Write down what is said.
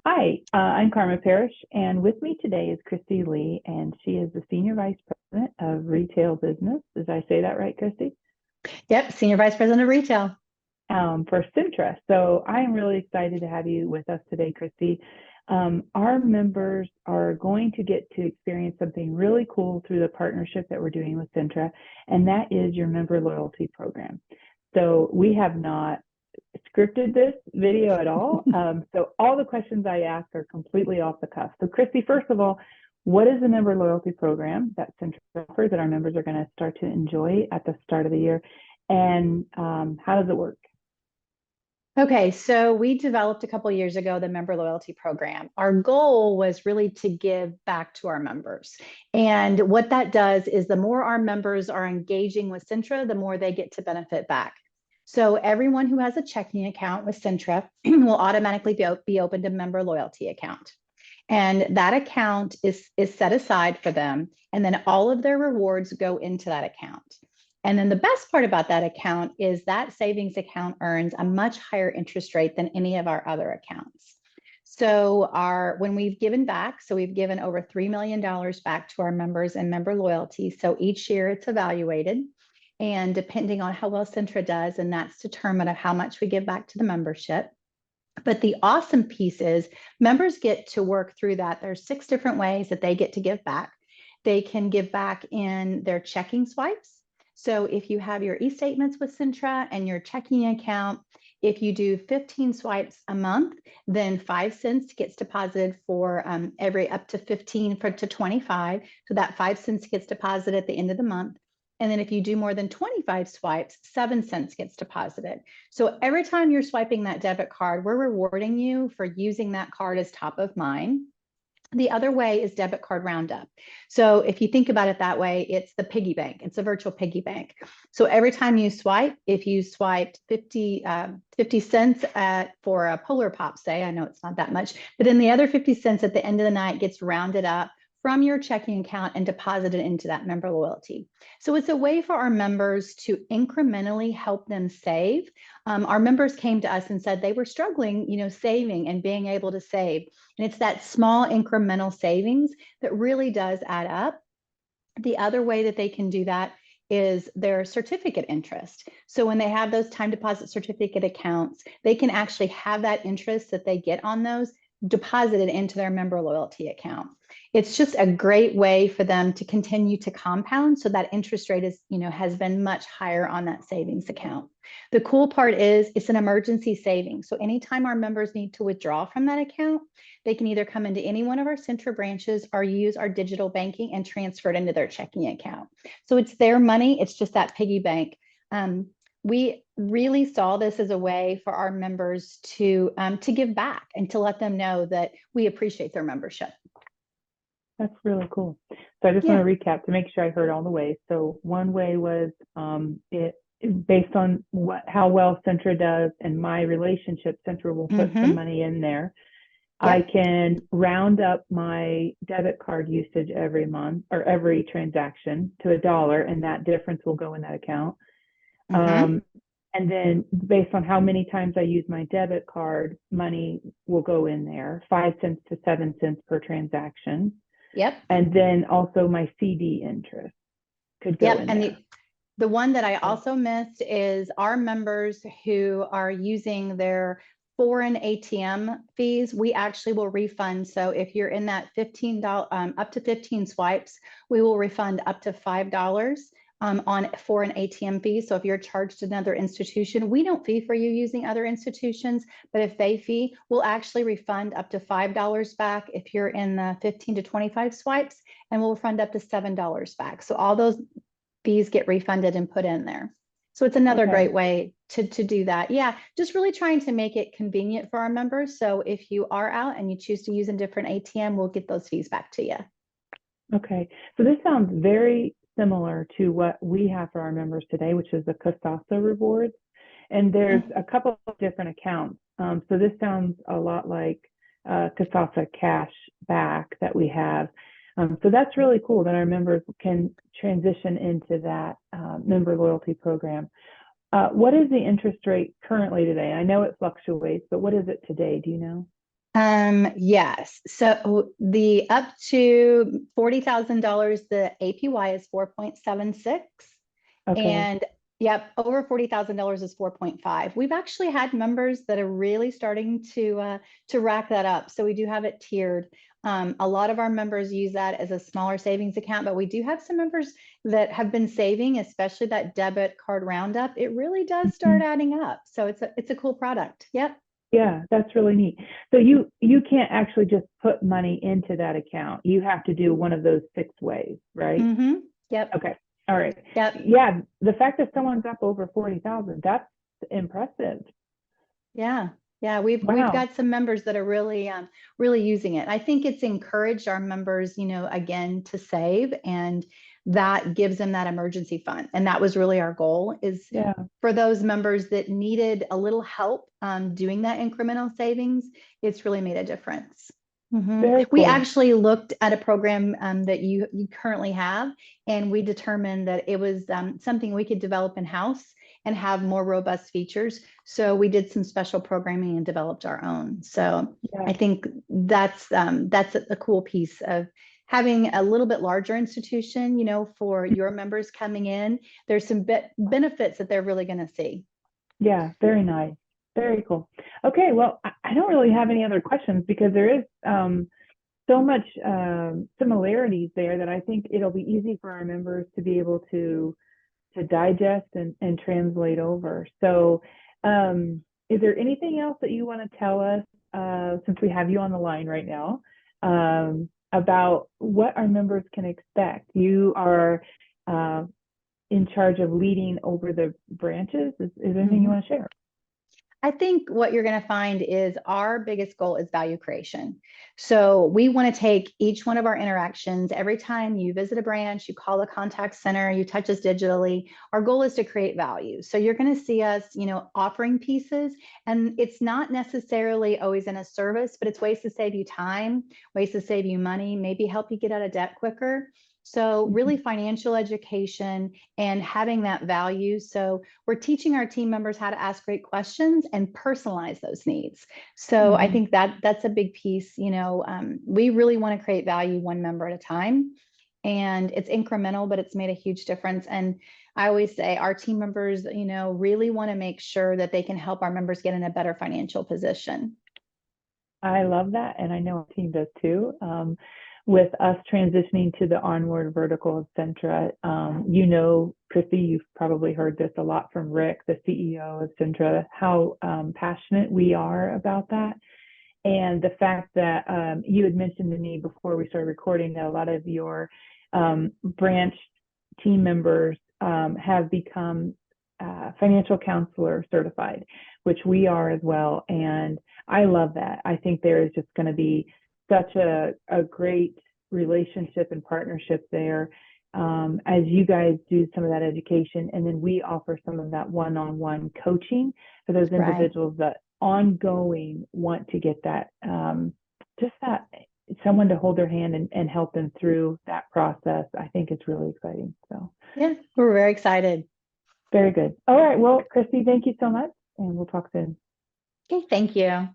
Hi, I'm Karma Parrish, and with me today is Christy Lee, and she is the Senior Vice President of Retail Business. Did I say that right, Christy? Yep, Senior Vice President of Retail. For Centra. So I am really excited to have you with us today, Christy. Our members are going to get to experience something really cool through the partnership that we're doing with Centra, and that is your member loyalty program. So we have not scripted this video at all. So all the questions I ask are completely off the cuff. So Christy, first of all, what is the member loyalty program that Centra offers that our members are going to start to enjoy at the start of the year? And how does it work? Okay, so we developed a couple of years ago the member loyalty program. Our goal was really to give back to our members. And what that does is the more our members are engaging with Centra, the more they get to benefit back. So everyone who has a checking account with Centra will automatically be opened a member loyalty account. And that account is set aside for them. And then all of their rewards go into that account. And then the best part about that account is that savings account earns a much higher interest rate than any of our other accounts. So when we've given back, so we've given over $3 million back to our members and member loyalty. So each year it's evaluated, and depending on how well Centra does, and that's determined of how much we give back to the membership. But the awesome piece is members get to work through that. There's 6 different ways that they get to give back. They can give back in their checking swipes. So if you have your e-statements with Centra and your checking account, if you do 15 swipes a month, then 5 cents gets deposited for every up to 15 to 25. So that 5 cents gets deposited at the end of the month. And then if you do more than 25 swipes, 7 cents gets deposited. So every time you're swiping that debit card, we're rewarding you for using that card as top of mind. The other way is debit card roundup. So if you think about it that way, it's the piggy bank. It's a virtual piggy bank. So every time you swipe, if you swiped 50 cents for a Polar Pop, say, I know it's not that much, but then the other 50 cents at the end of the night gets rounded up from your checking account and deposited into that member loyalty. So it's a way for our members to incrementally help them save. Our members came to us and said they were struggling, saving and being able to save. And it's that small incremental savings that really does add up. The other way that they can do that is their certificate interest. So when they have those time deposit certificate accounts, they can actually have that interest that they get on those deposited into their member loyalty account. It's just a great way for them to continue to compound. So that interest rate is, has been much higher on that savings account. The cool part is it's an emergency savings. So anytime our members need to withdraw from that account, they can either come into any one of our Centra branches or use our digital banking and transfer it into their checking account. So it's their money. It's just that piggy bank. We really saw this as a way for our members to give back and to let them know that we appreciate their membership. That's really cool. So I just want to recap to make sure I heard all the ways. So one way was it based on how well Centra does and my relationship, Centra will put some money in there. Yep. I can round up my debit card usage every month or every transaction to $1, and that difference will go in that account. And then based on how many times I use my debit card, money will go in there, 5 cents to 7 cents per transaction. Yep. And then also my CD interest could go in there. And the one that I also missed is our members who are using their foreign ATM fees, we actually will refund. So if you're in that $15, up to 15 swipes, we will refund up to $5 on foreign ATM fees. So if you're charged another institution, we don't fee for you using other institutions, but if they fee, we'll actually refund up to $5 back if you're in the 15 to 25 swipes, and we'll refund up to $7 back. So all those fees get refunded and put in there. So it's another great way to do that. Yeah, just really trying to make it convenient for our members. So if you are out and you choose to use a different ATM, we'll get those fees back to you. Okay, so this sounds very similar to what we have for our members today, which is the Casasa rewards. And there's a couple of different accounts. So this sounds a lot like Casasa cash back that we have. So that's really cool that our members can transition into that member loyalty program. What is the interest rate currently today? I know it fluctuates, but what is it today? Do you know? Yes. So the up to $40,000, the APY is 4.76. Okay. And yep, over $40,000 is 4.5. We've actually had members that are really starting to rack that up. So we do have it tiered. A lot of our members use that as a smaller savings account, but we do have some members that have been saving, especially that debit card roundup. It really does start Mhm. adding up. So it's a cool product. Yep. Yeah, that's really neat. So you can't actually just put money into that account. You have to do one of those 6 ways, right? Mm-hmm. Yep. Okay. All right. Yep. Yeah, the fact that someone's up over 40,000, that's impressive. Yeah. Yeah, we've Wow. got some members that are really using it. I think it's encouraged our members, again, to save, and that gives them that emergency fund. And that was really our goal, is Yeah. for those members that needed a little help doing that incremental savings. It's really made a difference. Very We cool. actually looked at a program that you currently have, and we determined that it was something we could develop in-house and have more robust features. So we did some special programming and developed our own. So Yeah. I think that's a cool piece of having a little bit larger institution, for your members coming in. There's some benefits that they're really going to see. Yeah, very nice. Very cool. Okay, well, I don't really have any other questions because there is so much similarities there that I think it'll be easy for our members to be able to digest and translate over. So, is there anything else that you want to tell us since we have you on the line right now about what our members can expect? You are uh, in charge of leading over the branches. Is there anything you Mhm. want to share? I think what you're going to find is our biggest goal is value creation. So we want to take each one of our interactions. Every time you visit a branch, you call a contact center, you touch us digitally, our goal is to create value. So you're going to see us, offering pieces, and it's not necessarily always in a service, but it's ways to save you time, ways to save you money, maybe help you get out of debt quicker. So really financial education and having that value. So we're teaching our team members how to ask great questions and personalize those needs. So I Mhm. think that's a big piece. We really want to create value one member at a time, and it's incremental, but it's made a huge difference. And I always say our team members, really want to make sure that they can help our members get in a better financial position. I love that, and I know our team does too. With us transitioning to the Onward vertical of Centra, Chrissy, you've probably heard this a lot from Rick, the CEO of Centra, how passionate we are about that. And the fact that you had mentioned to me before we started recording that a lot of your branch team members have become financial counselor certified, which we are as well. And I love that. I think there is just going to be such a great relationship and partnership there as you guys do some of that education. And then we offer some of that one-on-one coaching for those Right. individuals that ongoing want to get that, just that someone to hold their hand and help them through that process. I think it's really exciting. So Yeah, we're very excited. very good. All right. Well, Christy, thank you so much, and we'll talk soon. Okay, thank you.